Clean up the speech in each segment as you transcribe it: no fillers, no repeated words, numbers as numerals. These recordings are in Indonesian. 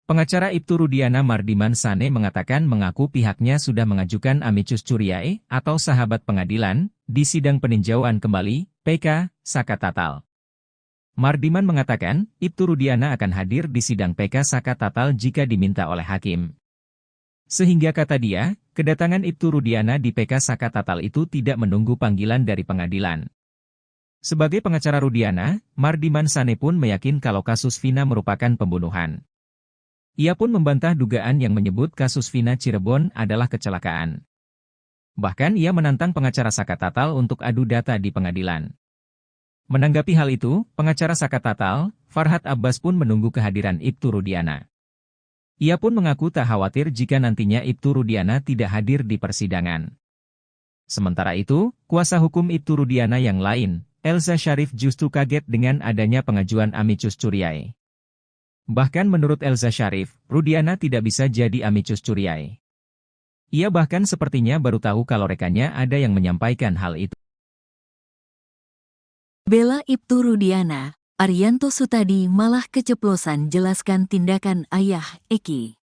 Pengacara Ibtu Rudiana Mardiman Sane mengatakan mengaku pihaknya sudah mengajukan amicus curiae atau sahabat pengadilan di sidang peninjauan kembali (PK) Saka Tatal. Mardiman mengatakan Ibtu Rudiana akan hadir di sidang PK Saka Tatal jika diminta oleh hakim. Sehingga kata dia, kedatangan Ibtu Rudiana di PK Saka Tatal itu tidak menunggu panggilan dari pengadilan. Sebagai pengacara Rudiana, Mardiman Sane pun meyakin kalau kasus Vina merupakan pembunuhan. Ia pun membantah dugaan yang menyebut kasus Vina Cirebon adalah kecelakaan. Bahkan ia menantang pengacara Saka Tatal untuk adu data di pengadilan. Menanggapi hal itu, pengacara Saka Tatal, Farhad Abbas pun menunggu kehadiran Ibtu Rudiana. Ia pun mengaku tak khawatir jika nantinya Ibtu Rudiana tidak hadir di persidangan. Sementara itu, kuasa hukum Ibtu Rudiana yang lain, Elza Syarif justru kaget dengan adanya pengajuan amicus curiae. Bahkan menurut Elza Syarif, Rudiana tidak bisa jadi amicus curiae. Ia bahkan sepertinya baru tahu kalau rekannya ada yang menyampaikan hal itu. Bela Ibtu Rudiana, Arianto Sutadi malah keceplosan jelaskan tindakan ayah Eki.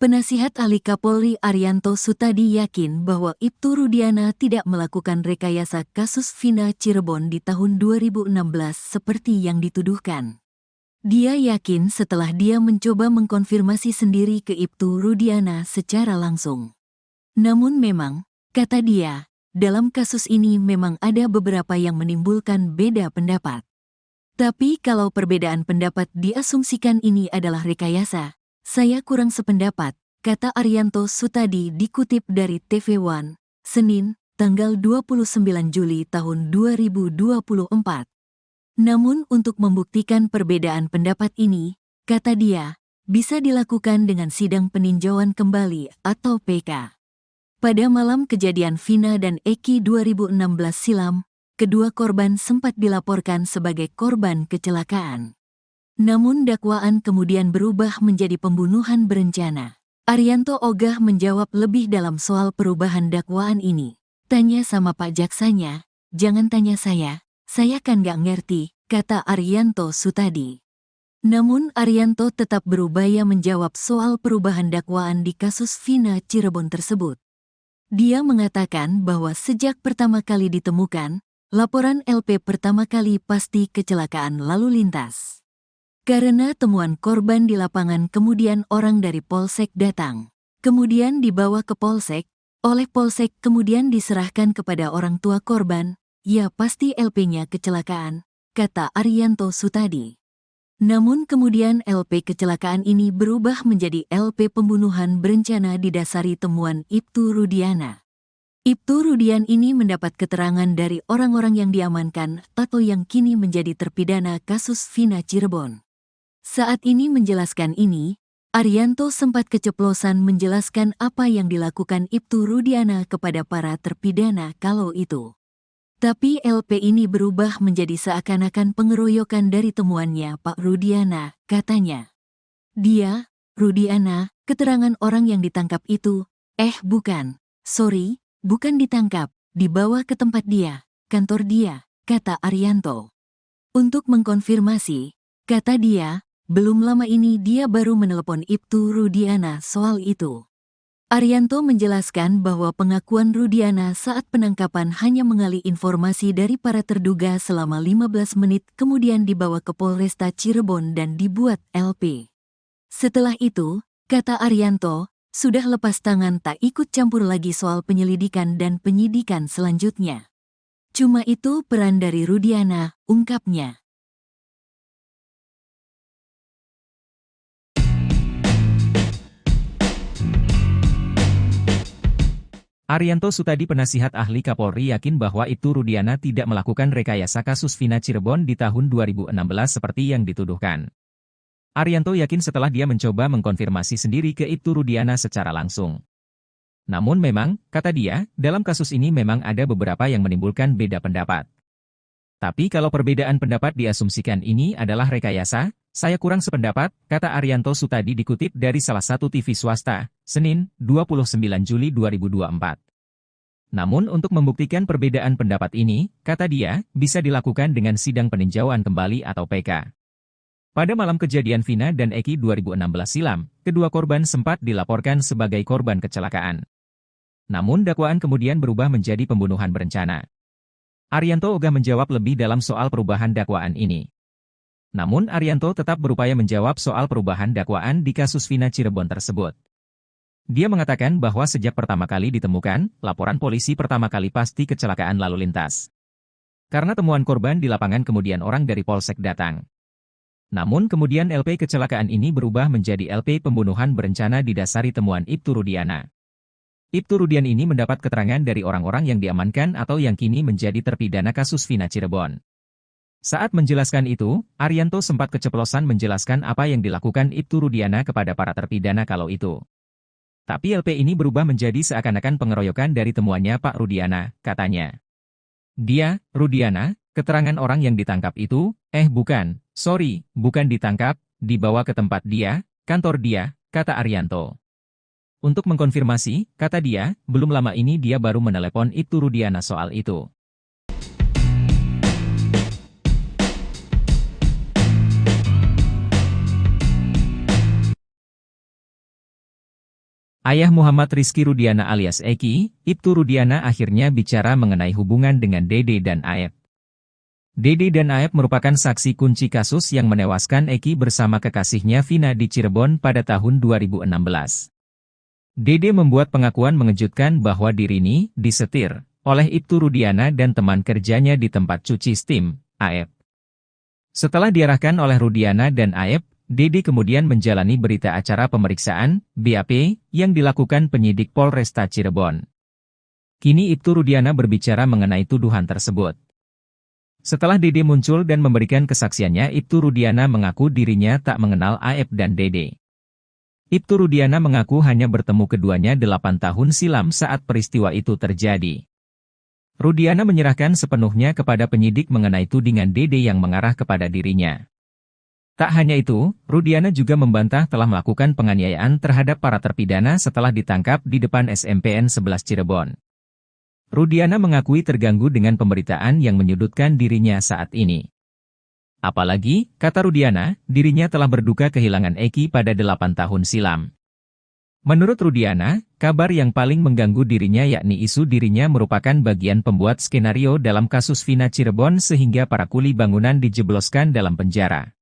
Penasihat ahli Kapolri Arianto Sutadi yakin bahwa Ibtu Rudiana tidak melakukan rekayasa kasus Vina Cirebon di tahun 2016 seperti yang dituduhkan. Dia yakin setelah dia mencoba mengkonfirmasi sendiri ke Ibtu Rudiana secara langsung. Namun memang, kata dia, dalam kasus ini memang ada beberapa yang menimbulkan beda pendapat. Tapi kalau perbedaan pendapat diasumsikan ini adalah rekayasa, saya kurang sependapat, kata Arianto Sutadi dikutip dari TV One, Senin, tanggal 29 Juli tahun 2024. Namun untuk membuktikan perbedaan pendapat ini, kata dia, bisa dilakukan dengan sidang peninjauan kembali atau PK. Pada malam kejadian Vina dan Eki 2016 silam, kedua korban sempat dilaporkan sebagai korban kecelakaan. Namun dakwaan kemudian berubah menjadi pembunuhan berencana. Arianto ogah menjawab lebih dalam soal perubahan dakwaan ini. Tanya sama Pak Jaksanya, jangan tanya saya kan gak ngerti, kata Arianto Sutadi. Namun Arianto tetap berupaya menjawab soal perubahan dakwaan di kasus Vina Cirebon tersebut. Dia mengatakan bahwa sejak pertama kali ditemukan, laporan LP pertama kali pasti kecelakaan lalu lintas. Karena temuan korban di lapangan kemudian orang dari Polsek datang. Kemudian dibawa ke Polsek, oleh Polsek kemudian diserahkan kepada orang tua korban, ya pasti LP-nya kecelakaan, kata Arianto Sutadi. Namun kemudian LP kecelakaan ini berubah menjadi LP pembunuhan berencana didasari temuan Ibtu Rudiana. Ibtu Rudian ini mendapat keterangan dari orang-orang yang diamankan atau yang kini menjadi terpidana kasus Vina Cirebon. Saat ini menjelaskan ini, Arianto sempat keceplosan menjelaskan apa yang dilakukan Ibtu Rudiana kepada para terpidana kalau itu. Tapi LP ini berubah menjadi seakan-akan pengeroyokan dari temuannya Pak Rudiana, katanya. Dia, Rudiana, keterangan orang yang ditangkap itu, bukan, sorry, bukan ditangkap, dibawa ke tempat dia, kantor dia, kata Arianto. Untuk mengkonfirmasi, kata dia, belum lama ini dia baru menelepon Ibtu Rudiana soal itu. Arianto menjelaskan bahwa pengakuan Rudiana saat penangkapan hanya mengali informasi dari para terduga selama 15 menit kemudian dibawa ke Polresta Cirebon dan dibuat LP. Setelah itu, kata Arianto, sudah lepas tangan tak ikut campur lagi soal penyelidikan dan penyidikan selanjutnya. Cuma itu peran dari Rudiana, ungkapnya. Arianto Sutadi penasihat ahli Kapolri yakin bahwa Ibtu Rudiana tidak melakukan rekayasa kasus Vina Cirebon di tahun 2016 seperti yang dituduhkan. Arianto yakin setelah dia mencoba mengkonfirmasi sendiri ke Ibtu Rudiana secara langsung. Namun memang, kata dia, dalam kasus ini memang ada beberapa yang menimbulkan beda pendapat. Tapi kalau perbedaan pendapat diasumsikan ini adalah rekayasa, saya kurang sependapat, kata Arianto Sutadi dikutip dari salah satu TV swasta, Senin, 29 Juli 2024. Namun untuk membuktikan perbedaan pendapat ini, kata dia, bisa dilakukan dengan sidang peninjauan kembali atau PK. Pada malam kejadian Vina dan Eki 2016 silam, kedua korban sempat dilaporkan sebagai korban kecelakaan. Namun dakwaan kemudian berubah menjadi pembunuhan berencana. Arianto ogah menjawab lebih dalam soal perubahan dakwaan ini. Namun Arianto tetap berupaya menjawab soal perubahan dakwaan di kasus Vina Cirebon tersebut. Dia mengatakan bahwa sejak pertama kali ditemukan, laporan polisi pertama kali pasti kecelakaan lalu lintas. Karena temuan korban di lapangan kemudian orang dari Polsek datang. Namun kemudian LP kecelakaan ini berubah menjadi LP pembunuhan berencana didasari temuan Ibtu Rudiana. Ibtu Rudiana ini mendapat keterangan dari orang-orang yang diamankan atau yang kini menjadi terpidana kasus Vina Cirebon. Saat menjelaskan itu, Arianto sempat keceplosan menjelaskan apa yang dilakukan Ibtu Rudiana kepada para terpidana kalau itu. Tapi LP ini berubah menjadi seakan-akan pengeroyokan dari temuannya Pak Rudiana, katanya. Dia, Rudiana, keterangan orang yang ditangkap itu, bukan, sorry, bukan ditangkap, dibawa ke tempat dia, kantor dia, kata Arianto. Untuk mengkonfirmasi, kata dia, belum lama ini dia baru menelepon Ibtu Rudiana soal itu. Ayah Muhammad Rizky Rudiana alias Eki, Ibtu Rudiana akhirnya bicara mengenai hubungan dengan Dede dan Aep. Dede dan Aep merupakan saksi kunci kasus yang menewaskan Eki bersama kekasihnya Vina di Cirebon pada tahun 2016. Dede membuat pengakuan mengejutkan bahwa dirinya disetir oleh Ibtu Rudiana dan teman kerjanya di tempat cuci steam, Aep. Setelah diarahkan oleh Rudiana dan Aep, Dede kemudian menjalani berita acara pemeriksaan, BAP, yang dilakukan penyidik Polresta Cirebon. Kini Ibtu Rudiana berbicara mengenai tuduhan tersebut. Setelah Dede muncul dan memberikan kesaksiannya, Ibtu Rudiana mengaku dirinya tak mengenal Aep dan Dede. Ibtu Rudiana mengaku hanya bertemu keduanya 8 tahun silam saat peristiwa itu terjadi. Rudiana menyerahkan sepenuhnya kepada penyidik mengenai tudingan Dede yang mengarah kepada dirinya. Tak hanya itu, Rudiana juga membantah telah melakukan penganiayaan terhadap para terpidana setelah ditangkap di depan SMPN 11 Cirebon. Rudiana mengakui terganggu dengan pemberitaan yang menyudutkan dirinya saat ini. Apalagi, kata Rudiana, dirinya telah berduka kehilangan Eki pada 8 tahun silam. Menurut Rudiana, kabar yang paling mengganggu dirinya yakni isu dirinya merupakan bagian pembuat skenario dalam kasus Vina Cirebon sehingga para kuli bangunan dijebloskan dalam penjara.